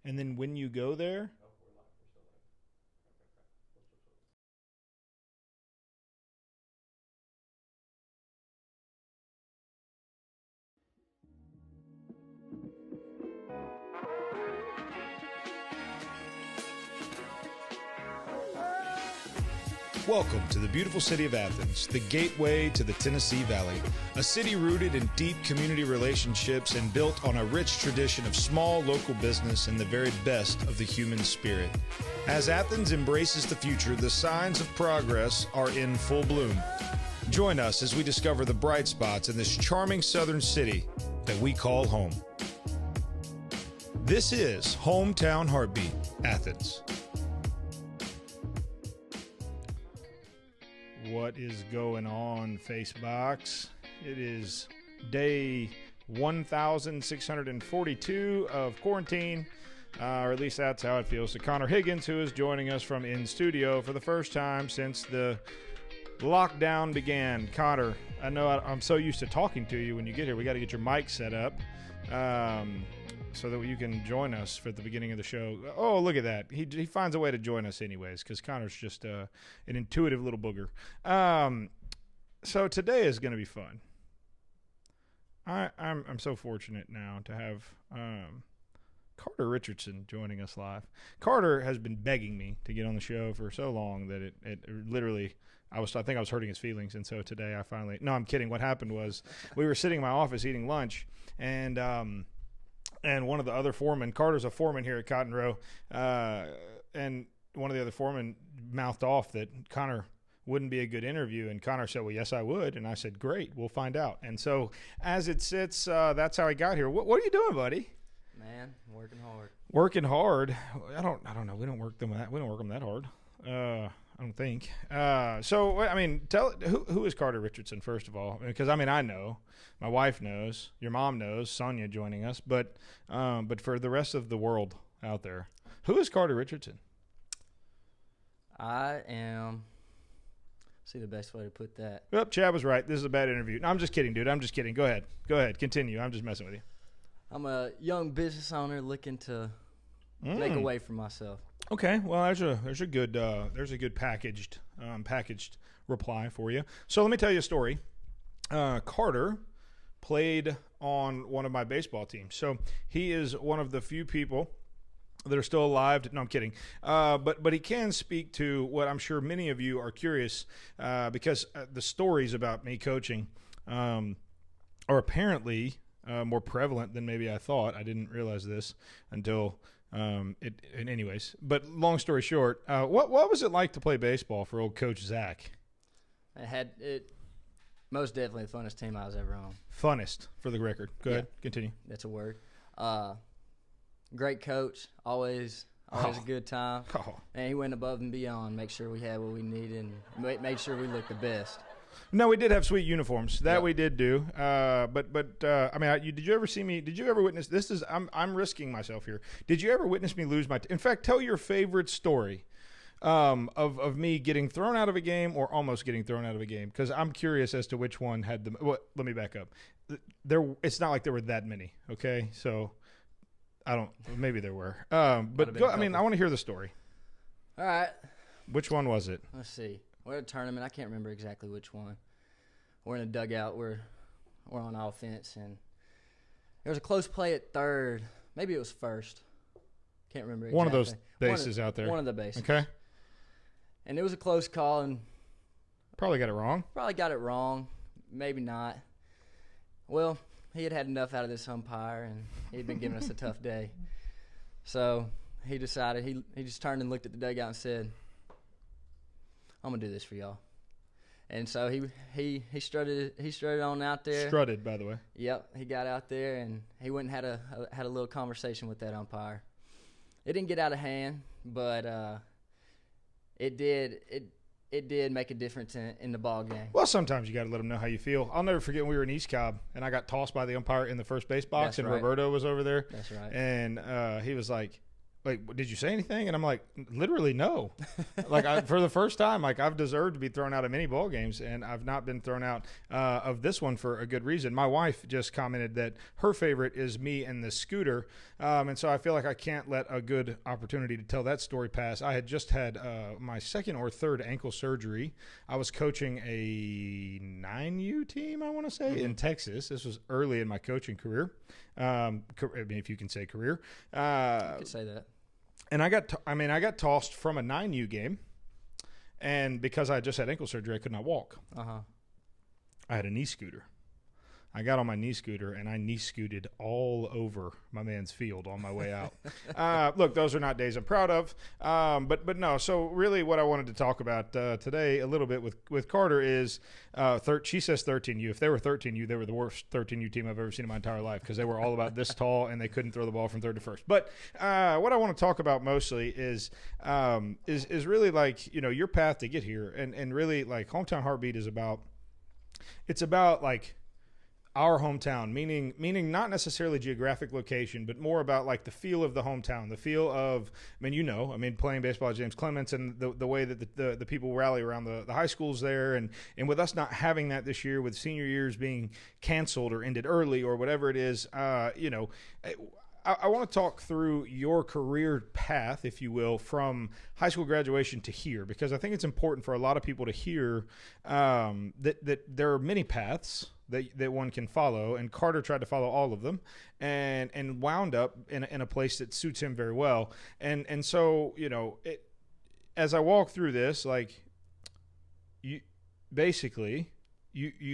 And then when you go there, welcome to the beautiful city of Athens, the gateway to the Tennessee Valley, a city rooted in deep community relationships and built on a rich tradition of small local business and the very best of the human spirit. As Athens embraces the future, the signs of progress are in full bloom. Join us as we discover the bright spots in this charming southern city that we call home. This is Hometown Heartbeat, Athens. What is going on, Facebox? It is day 1,642 of quarantine, or at least that's how it feels to Connor Higgins, who is joining us from in studio for the first time since the lockdown began. Connor, I know I'm so used to talking to you when you get here. We got to get your mic set up so that you can join us for the beginning of the show. Oh, look at that. He finds a way to join us anyways because Connor's just an intuitive little booger. So today is going to be fun. I'm so fortunate now to have Carter Richardson joining us live. Carter has been begging me to get on the show for so long that it literally I think I was hurting his feelings, and so today I finally. No, I'm kidding. What happened was we were sitting in my office eating lunch, and one of the other foremen, Carter's a foreman here at Cotton Row, and one of the other foremen mouthed off that Connor wouldn't be a good interview, and Connor said, well, yes, I would, and I said, great, we'll find out. And so as it sits, that's how I got here. What are you doing, buddy? Man, working hard. Working hard? I don't know. We don't work them that hard. I don't think. So I mean, tell who is Carter Richardson first of all, because I mean I know, my wife knows, your mom knows, Sonia joining us, but for the rest of the world out there, who is Carter Richardson? I am. See the best way to put that. Well, Chad was right. This is a bad interview. No, I'm just kidding, dude. I'm just kidding. Go ahead. Continue. I'm just messing with you. I'm a young business owner looking to make a way for myself. Okay, well, there's a good packaged reply for you. So let me tell you a story. Carter played on one of my baseball teams, so he is one of the few people that are still alive. No, I'm kidding. But he can speak to what I'm sure many of you are curious because the stories about me coaching are apparently more prevalent than maybe I thought. I didn't realize this until. Anyways, but long story short, what was it like to play baseball for old Coach Zach? It most definitely the funnest team I was ever on. Funnest, for the record. Go ahead, continue. That's a word. Great coach, always a good time. And he went above and beyond, make sure we had what we needed, and made sure we looked the best. No, we did have sweet uniforms. That we did do. But I mean, did you ever see me? Did you ever witness? I'm risking myself here. Did you ever witness me lose in fact, tell your favorite story of me getting thrown out of a game or almost getting thrown out of a game, because I'm curious as to which one had the. Well, let me back up. It's not like there were that many. Okay, so I don't. Maybe there were. But go. I mean, I want to hear the story. All right. Which one was it? Let's see. We're at a tournament. I can't remember exactly which one. We're in a dugout. We're on offense, and there was a close play at third. Maybe it was first. Can't remember exactly. One of those bases out there. One of the bases. Okay. And it was a close call, and probably got it wrong. Maybe not. Well, he had enough out of this umpire, and he'd been giving us a tough day. So he decided he just turned and looked at the dugout and said, I'm gonna do this for y'all. And so he strutted on out there. Strutted, by the way. Yep, he got out there and he went and had a little conversation with that umpire. It didn't get out of hand, but it did make a difference in the ball game. Well, sometimes you got to let them know how you feel. I'll never forget when we were in East Cobb and I got tossed by the umpire in the first base box. That's and right. Roberto was over there. That's right. And he was like, like, did you say anything? And I'm like, literally no. Like for the first time, like I've deserved to be thrown out of many ball games, and I've not been thrown out of this one for a good reason. My wife just commented that her favorite is me and the scooter, and so I feel like I can't let a good opportunity to tell that story pass. I had just had my second or third ankle surgery. I was coaching a 9U team, I want to say, in Texas. This was early in my coaching career. I mean, if you can say career. You could say that. And I got tossed from a 9U game, and because I just had ankle surgery, I could not walk. I had a knee scooter. I got on my knee scooter, and I knee scooted all over my man's field on my way out. Look, those are not days I'm proud of, but no. So really what I wanted to talk about today a little bit with Carter is she says 13U. If they were 13U, they were the worst 13U team I've ever seen in my entire life because they were all about this tall, and they couldn't throw the ball from third to first. But what I want to talk about mostly is really like, your path to get here. And really like Hometown Heartbeat is about – it's about like – our hometown, meaning not necessarily geographic location, but more about like the feel of the hometown, the feel of, playing baseball at James Clements and the way that the people rally around the high schools there. And with us not having that this year, with senior years being canceled or ended early or whatever it is, I want to talk through your career path, if you will, from high school graduation to here, because I think it's important for a lot of people to hear that there are many paths that one can follow, and Carter tried to follow all of them and wound up in a place that suits him very well. And so, as I walk through this, like you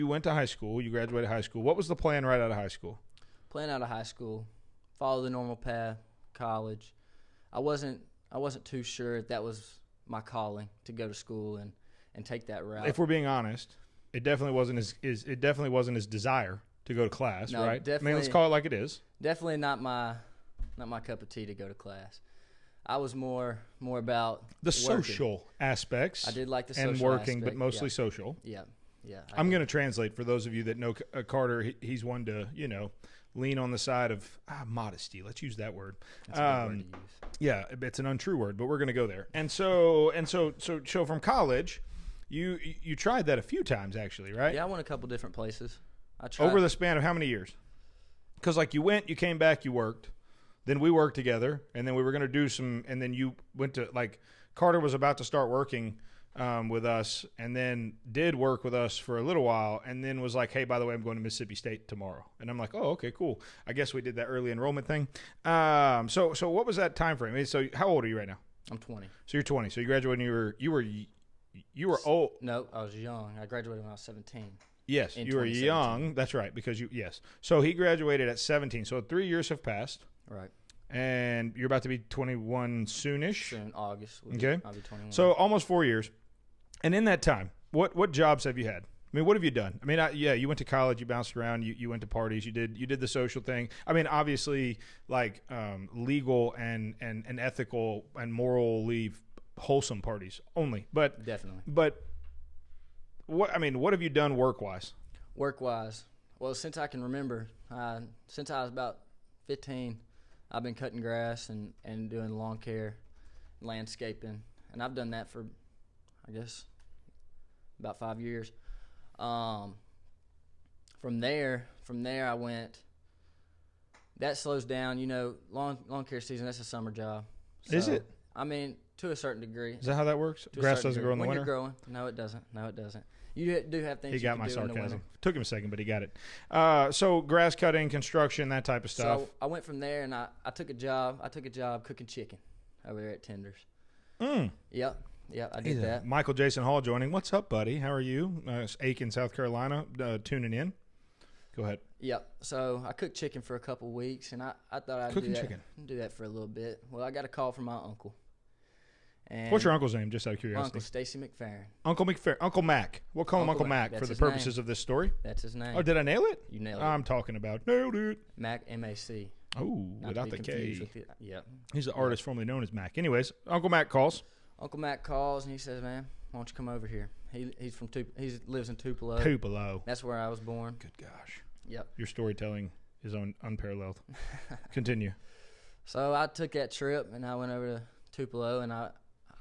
went to high school, you graduated high school. What was the plan right out of high school? Plan out of high school, follow the normal path, college. I wasn't too sure if that was my calling to go to school and take that route. If we're being honest, it definitely wasn't his desire to go to class, no, right? Definitely, let's call it like it is. Definitely not my cup of tea to go to class. I was more about the working. Social aspects. I did like the social and working, aspect, but mostly yeah. social. Yeah. I'm going to translate for those of you that know Carter. He's one to lean on the side of modesty. Let's use that word. That's a good word to use. Yeah, it's an untrue word, but we're going to go there. And so from college, you tried that a few times actually, right? Yeah, I went a couple different places. I tried over the span of how many years? Because like you went, you came back, you worked, then we worked together, and then we were going to do some, and then you went to like Carter was about to start working with us, and then did work with us for a little while, and then was like, hey, by the way, I'm going to Mississippi State tomorrow. And I'm like, oh, okay, cool. I guess we did that early enrollment thing. So what was that time frame? I mean, so how old are you right now? I'm 20. So you're 20. So you graduated when you were old. No, I was young. I graduated when I was 17. Yes, you were young. That's right, because yes. So he graduated at 17. So 3 years have passed. Right. And you're about to be 21 soonish. Soon, August. Okay. I'll be 21. So almost 4 years. And in that time, what jobs have you had? I mean, what have you done? I mean, you went to college, you bounced around, you went to parties, you did the social thing. I mean, obviously, like legal and ethical and morally wholesome parties only. But definitely. But what have you done work-wise? Work-wise, well, since I can remember, since I was about 15, I've been cutting grass and doing lawn care, landscaping, and I've done that for, I guess, about 5 years. From there I went. That slows down, lawn care season. That's a summer job. So, is it? I mean, to a certain degree. Is that how that works? Grass doesn't grow in the when winter. You're growing, no, it doesn't. You do have things. He got my do sarcasm. in the winter. Took him a second, but he got it. So grass cutting, construction, that type of stuff. So I went from there, and I took a job. I took a job cooking chicken over there at Tenders. Yep, I did that. Michael Jason Hall joining. What's up, buddy? How are you? Aiken, South Carolina, tuning in. Go ahead. Yep. So I cooked chicken for a couple weeks, and I thought I'd do that for a little bit. Well, I got a call from my uncle. And what's your uncle's name, just out of curiosity? Uncle Stacy McFerrin. Uncle Mac. We'll call him Uncle Mac for the purposes of this story. That's his name. Oh, did I nail it? You nailed it. I'm talking about nailed it. Mac, M-A-C. Oh, without the K. Yep. He's the artist formerly known as Mac. Anyways, Uncle Mac calls. Uncle Mac calls, and he says, man, why don't you come over here? He lives in Tupelo. Tupelo. That's where I was born. Good gosh. Yep. Your storytelling is unparalleled. Continue. So I took that trip, and I went over to Tupelo, and I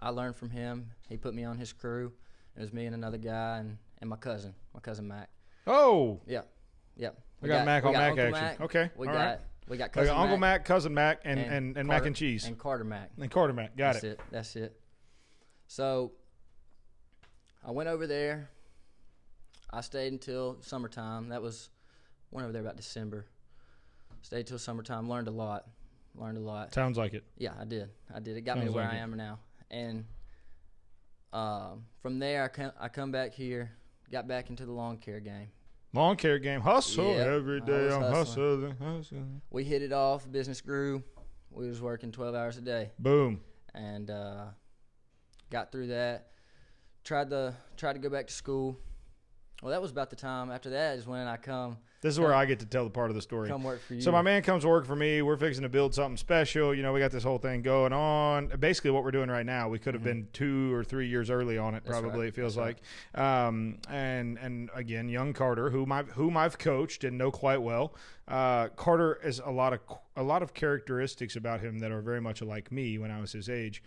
learned from him. He put me on his crew. It was me and another guy and my cousin Mac. Oh, Yeah. we got Mac on Mac Uncle action. Mac. Okay, We all got right. we got We got cousin Uncle Mac, Mac, cousin Mac, and mac Carter, and cheese. and Carter Mac. And Carter Mac. Got That's it. That's it. That's it. So I went over there. I stayed until summertime. Went over there about December. Stayed till summertime. Learned a lot. Sounds like it. Yeah, I did. It got me Sounds to where like I am now. And from there, I come back here. Got back into the lawn care game. Lawn care game. Hustle Yeah, every day. I'm hustling. We hit it off. Business grew. We was working 12 hours a day. Boom. And got through that. Tried to go back to school. Well, that was about the time. After that is when I come. This is where I get to tell the part of the story. Come work for you. So my man comes to work for me. We're fixing to build something special. You know, we got this whole thing going on. Basically, what we're doing right now, we could have been 2 or 3 years early on it. That's probably right. it feels That's like. And again, young Carter, whom I've coached and know quite well. Carter is a lot of characteristics about him that are very much like me when I was his age.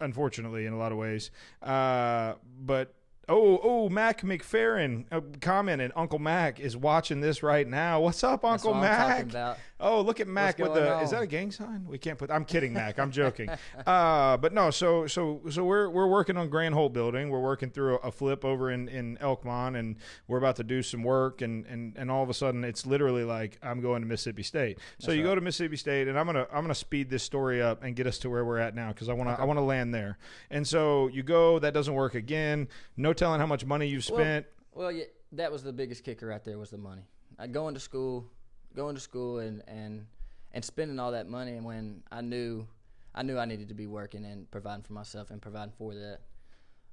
Unfortunately, in a lot of ways, but. Mac McFerrin commented. Uncle Mac is watching this right now. What's up, Uncle That's what I'm Mac? talking about. Oh, look at Mac with going the. on? Is that a gang sign? We can't put. I'm kidding, Mac. I'm joking. But no. So we're working on Grand Holt building. We're working through a flip over in Elkmont, and we're about to do some work. And all of a sudden, it's literally like I'm going to Mississippi State. So That's you right. go to Mississippi State, and I'm gonna speed this story up and get us to where we're at now because I want to land there. And so you go. That doesn't work again. No telling how much money you've spent. Well, yeah, that was the biggest kicker right there was the money. Going to school and spending all that money, and when I knew I needed to be working and providing for myself and providing for that.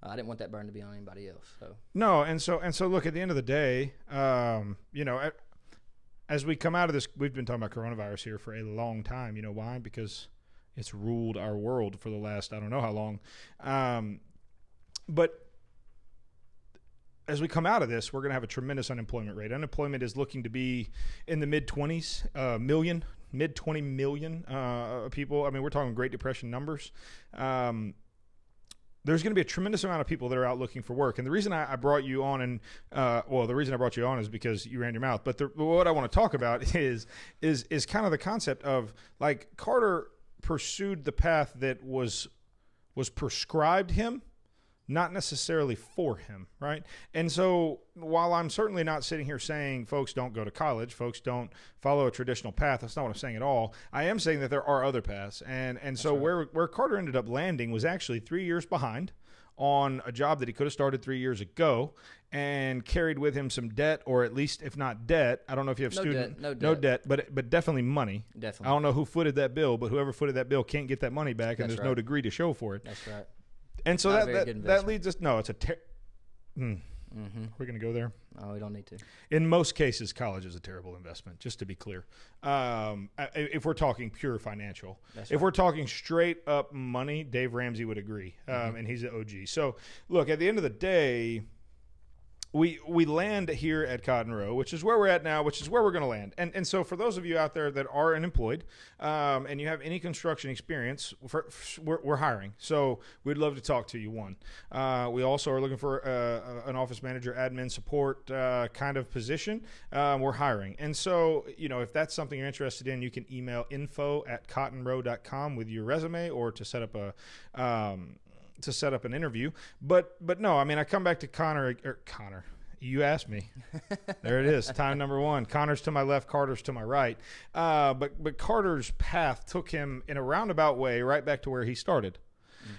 I didn't want that burden to be on anybody else. So No, and so look, at the end of the day, as we come out of this, we've been talking about coronavirus here for a long time. You know why? Because it's ruled our world for the last I don't know how long. But as we come out of this, we're going to have a tremendous unemployment rate. Unemployment is looking to be in the mid-20 million people. I mean, we're talking Great Depression numbers. There's going to be a tremendous amount of people that are out looking for work. And the reason I brought you on, the reason I brought you on is because you ran your mouth. But what I want to talk about is kind of the concept of, like, Carter pursued the path that was prescribed him, not necessarily for him, right? And so while I'm certainly not sitting here saying folks don't go to college, folks don't follow a traditional path, that's not what I'm saying at all. I am saying that there are other paths. And so right. where Carter ended up landing was actually 3 years behind on a job that he could have started 3 years ago and carried with him some debt, or at least, if not debt, I don't know if you have no debt, but definitely money. Definitely. I don't know who footed that bill, but whoever footed that bill can't get that money back, and there's no degree to show for it. That's right. And so that leads us. No, it's a. We're going to go there. Oh, we don't need to. In most cases, college is a terrible investment. Just to be clear, if we're talking pure financial, if we're talking straight up money, Dave Ramsey would agree, and he's an OG. So, look, at the end of the day, we land here at Cotton Row, which is where we're at now, which is where we're going to land. And so for those of you out there that are unemployed and you have any construction experience, we're hiring. So we'd love to talk to you, one. We also are looking for an office manager, admin support kind of position. We're hiring. And so, if that's something you're interested in, you can email info@cottonrow.com with your resume or to set up an interview. But no, I mean, I come back to Connor. You asked me. There it is. Time number one. Connor's to my left, Carter's to my right. But Carter's path took him in a roundabout way right back to where he started.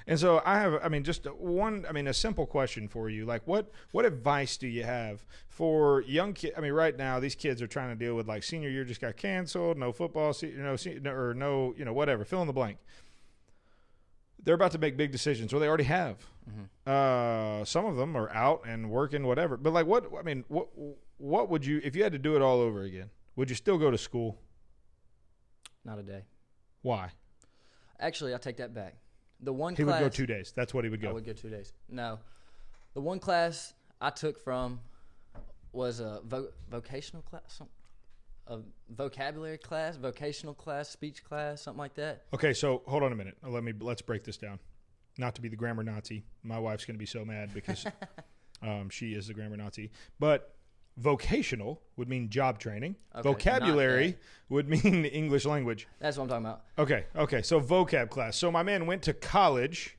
And so I have, a simple question for you. Like, what advice do you have for young kids? I mean, right now, these kids are trying to deal with, like, senior year just got canceled, no football, whatever, fill in the blank. They're about to make big decisions, or they already have. Some of them are out and working, whatever. But, like, what would you, if you had to do it all over again, would you still go to school? Not a day. Why? Actually, I take that back. The one he class, would go 2 days. That's what he would go. I would go 2 days. No. The one class I took from was a vocational class. a vocabulary class, vocational class, speech class, something like that. Okay, so hold on a minute. Let's break this down. Not to be the grammar Nazi. My wife's going to be so mad because she is the grammar Nazi. But vocational would mean job training. Okay, Vocabulary would mean English language. That's what I'm talking about. Okay. So vocab class. So my man went to college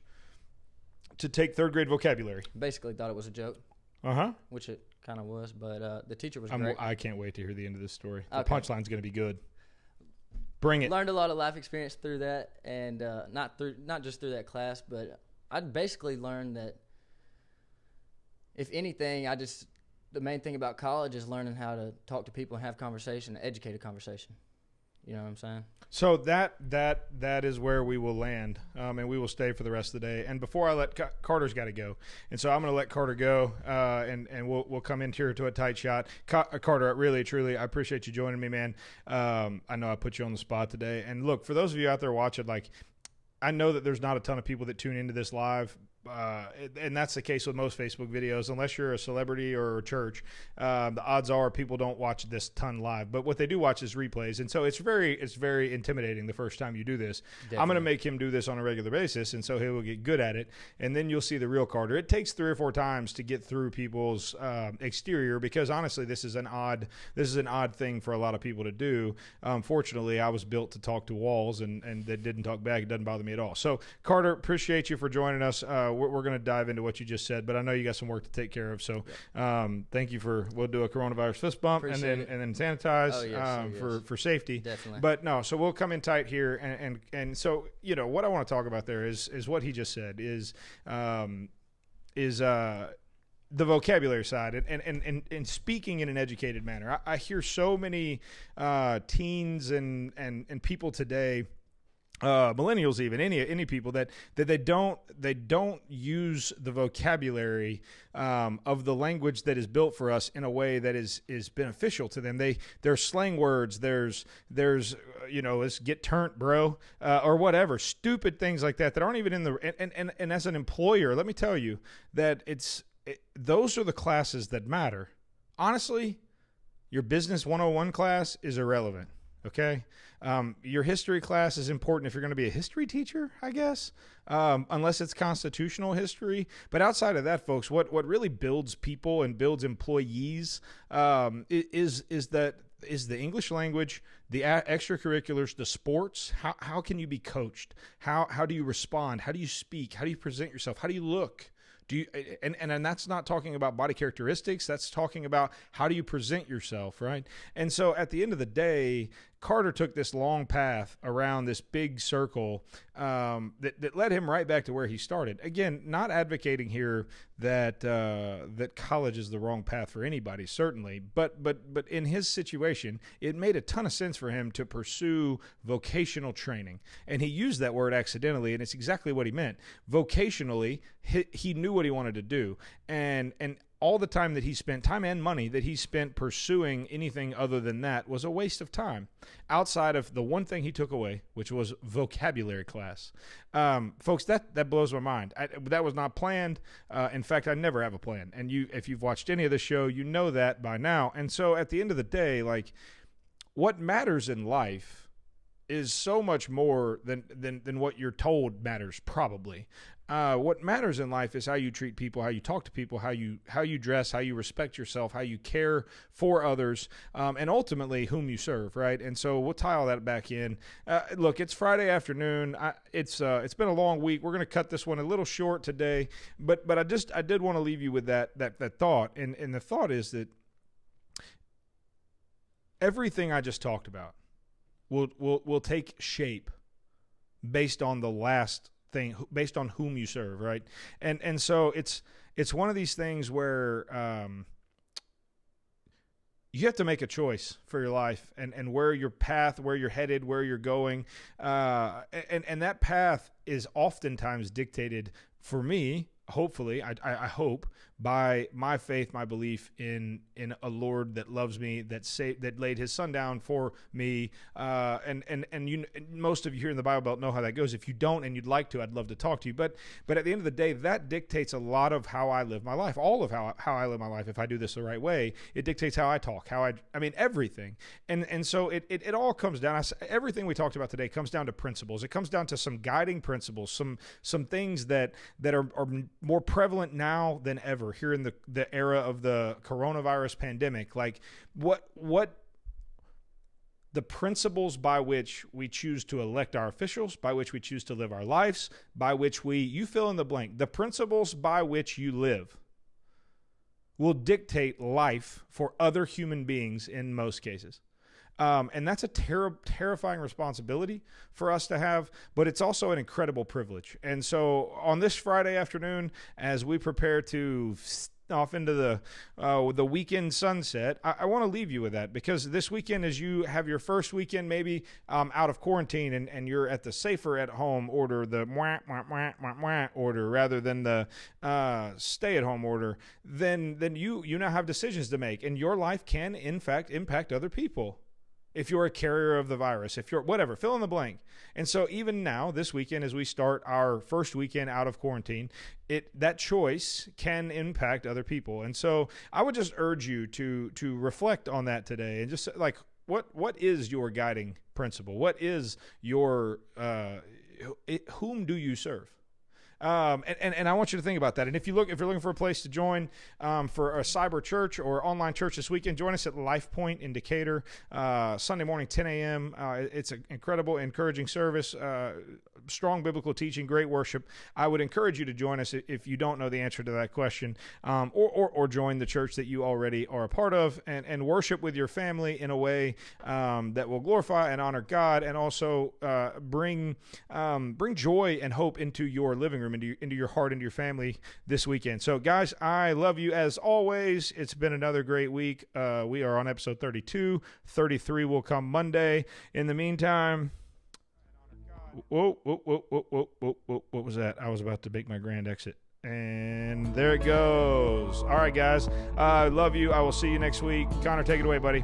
to take third grade vocabulary. Basically thought it was a joke, which it kind of was, but the teacher was great. I can't wait to hear the end of this story. The Okay. punchline's going to be good. Bring it. Learned a lot of life experience through that, and not just through that class, but I basically learned that if anything, the main thing about college is learning how to talk to people and have conversation, educated conversation. You know what I'm saying? So that is where we will land, and we will stay for the rest of the day. And before I let Carter's got to go, and so I'm going to let Carter go, and we'll come in here to a tight shot. Carter, really, truly, I appreciate you joining me, man. I know I put you on the spot today, and look, for those of you out there watching, like, I know that there's not a ton of people that tune into this live. And that's the case with most Facebook videos. Unless you're a celebrity or a church, the odds are people don't watch this ton live. But what they do watch is replays, and so it's very intimidating the first time you do this. Definitely. I'm going to make him do this on a regular basis, and so he will get good at it. And then you'll see the real Carter. It takes 3 or 4 times to get through people's exterior, because honestly, this is an odd thing for a lot of people to do. Fortunately, I was built to talk to walls, and that didn't talk back. It doesn't bother me at all. So, Carter, appreciate you for joining us. We're going to dive into what you just said, but I know you got some work to take care of. So thank you we'll do a coronavirus fist bump and then sanitize for safety. Definitely. But no, so we'll come in tight here. And so, you know, what I want to talk about there is what he just said is the vocabulary side and speaking in an educated manner. I hear so many teens and people today, millennials, even any people that they don't use the vocabulary of the language that is built for us in a way that is beneficial to them. There's slang words. There's let's get turnt, bro, or whatever, stupid things like that aren't even in the and as an employer, let me tell you that those are the classes that matter. Honestly, your business 101 class is irrelevant. Okay. Your history class is important if you're going to be a history teacher, I guess, unless it's constitutional history. But outside of that, folks, what really builds people and builds employees is the English language, the extracurriculars, the sports. How can you be coached? How do you respond? How do you speak? How do you present yourself? How do you look? And that's not talking about body characteristics. That's talking about how do you present yourself, right? And so at the end of the day, Carter took this long path around this big circle that led him right back to where he started. Again, not advocating here that college is the wrong path for anybody, certainly, but in his situation, it made a ton of sense for him to pursue vocational training, and he used that word accidentally, and it's exactly what he meant. Vocationally, he knew what he wanted to do, and all the time that he spent, time and money that he spent pursuing anything other than that was a waste of time, outside of the one thing he took away, which was vocabulary class. Folks, that blows my mind. That was not planned. In fact, I never have a plan. And if you've watched any of the show, you know that by now. And so at the end of the day, like, what matters in life is so much more than what you're told matters, probably. What matters in life is how you treat people, how you talk to people, how you dress, how you respect yourself, how you care for others, and ultimately whom you serve, right? And so we'll tie all that back in. Look, it's Friday afternoon. It's been a long week. We're going to cut this one a little short today, but I did want to leave you with that thought, and the thought is that everything I just talked about will take shape based on the last thing, based on whom you serve, right? And so it's one of these things where you have to make a choice for your life and where your path, where you're headed, where you're going, and that path is oftentimes dictated, for me, hopefully, I hope by my faith, my belief in a Lord that loves me, that laid His Son down for me, and you, most of you here in the Bible Belt know how that goes. If you don't and you'd like to, I'd love to talk to you. But at the end of the day, that dictates a lot of how I live my life, all of how I live my life. If I do this the right way, it dictates how I talk, I mean everything. And so it all comes down. Everything we talked about today comes down to principles. It comes down to some guiding principles, some things that are more prevalent now than ever here in the era of the coronavirus pandemic. Like what the principles by which we choose to elect our officials, by which we choose to live our lives, by which you fill in the blank, the principles by which you live will dictate life for other human beings in most cases. And that's a terrifying responsibility for us to have, but it's also an incredible privilege. And so on this Friday afternoon, as we prepare to off into the weekend sunset, I want to leave you with that, because this weekend, as you have your first weekend maybe out of quarantine, and you're at the safer at home order, the order rather than the stay at home order, then you now have decisions to make, and your life can in fact impact other people. If you're a carrier of the virus, if you're whatever, fill in the blank. And so even now, this weekend, as we start our first weekend out of quarantine, that choice can impact other people. And so I would just urge you to reflect on that today, and just like, what is your guiding principle? What is your whom do you serve? And I want you to think about that. And if you're looking for a place to join for a cyber church or online church this weekend, join us at Life Point in Decatur, Sunday morning, 10 a.m. It's an incredible, encouraging service, strong biblical teaching, great worship. I would encourage you to join us if you don't know the answer to that question, or join the church that you already are a part of, and worship with your family in a way that will glorify and honor God, and also bring joy and hope into your living room, into your heart, into your family this weekend. So guys, I love you as always. It's been another great week. We are on episode 32. 33 will come Monday. In the meantime, whoa, what was that? I was about to make my grand exit, and there it goes. All right, guys, I love you. I will see you next week. Connor, take it away, buddy.